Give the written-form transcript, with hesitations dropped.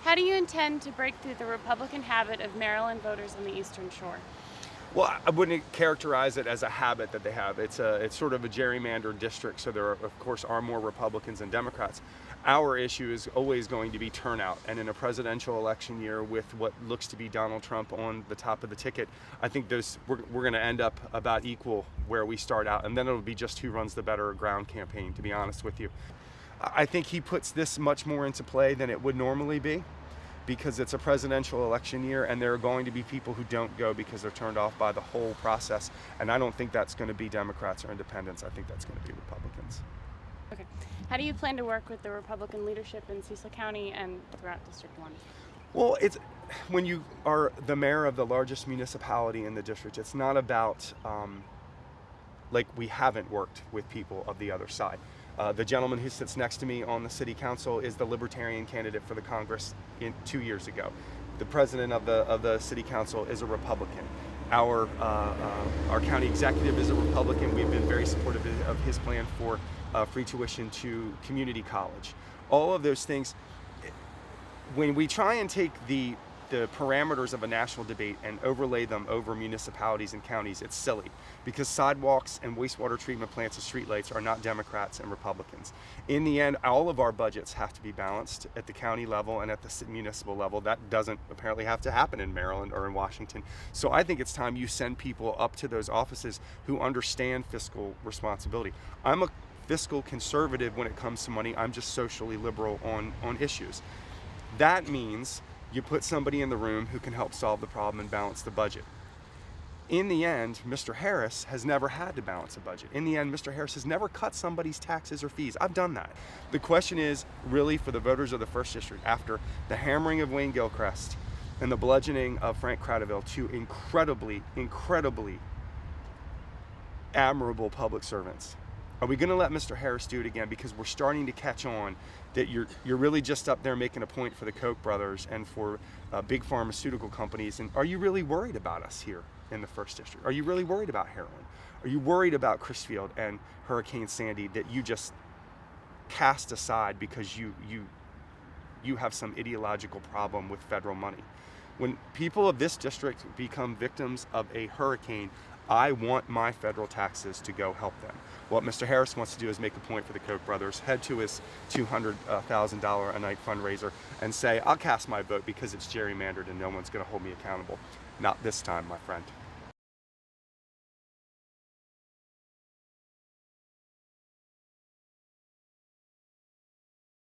How do you intend to break through the Republican habit of Maryland voters on the Eastern Shore? Well, I wouldn't characterize it as a habit that they have. It's sort of a gerrymandered district, so there, of course, are more Republicans than Democrats. Our issue is always going to be turnout, and in a presidential election year with what looks to be Donald Trump on the top of the ticket, I think we're going to end up about equal where we start out, and then it'll be just who runs the better ground campaign, to be honest with you. I think he puts this much more into play than it would normally be, because it's a presidential election year and there are going to be people who don't go because they're turned off by the whole process. And I don't think that's going to be Democrats or independents. I think that's going to be Republicans. Okay. How do you plan to work with the Republican leadership in Cecil County and throughout District 1? Well, when you are the mayor of the largest municipality in the district, it's not about like we haven't worked with people of the other side. The gentleman who sits next to me on the city council is the Libertarian candidate for the Congress 2 years ago. The president of the city council is a Republican. Our county executive is a Republican. We've been very supportive of his plan for free tuition to community college. All of those things, when we try and take the parameters of a national debate and overlay them over municipalities and counties, it's silly, because sidewalks and wastewater treatment plants and streetlights are not Democrats and Republicans. In the end, all of our budgets have to be balanced at the county level and at the municipal level. That doesn't apparently have to happen in Maryland or in Washington. So I think it's time you send people up to those offices who understand fiscal responsibility. I'm a fiscal conservative when it comes to money. I'm just socially liberal on issues. That means you put somebody in the room who can help solve the problem and balance the budget. In the end, Mr. Harris has never had to balance a budget. In the end, Mr. Harris has never cut somebody's taxes or fees. I've done that. The question is really for the voters of the 1st District, after the hammering of Wayne Gilchrist and the bludgeoning of Frank Cradaville, two incredibly admirable public servants. Are we going to let Mr. Harris do it again? Because we're starting to catch on that you're really just up there making a point for the Koch brothers and for big pharmaceutical companies. And are you really worried about us here in the 1st District? Are you really worried about heroin? Are you worried about Crisfield and Hurricane Sandy that you just cast aside because you have some ideological problem with federal money? When people of this district become victims of a hurricane, I want my federal taxes to go help them. What Mr. Harris wants to do is make a point for the Koch brothers, head to his $200,000 a night fundraiser and say, I'll cast my vote because it's gerrymandered and no one's going to hold me accountable. Not this time, my friend.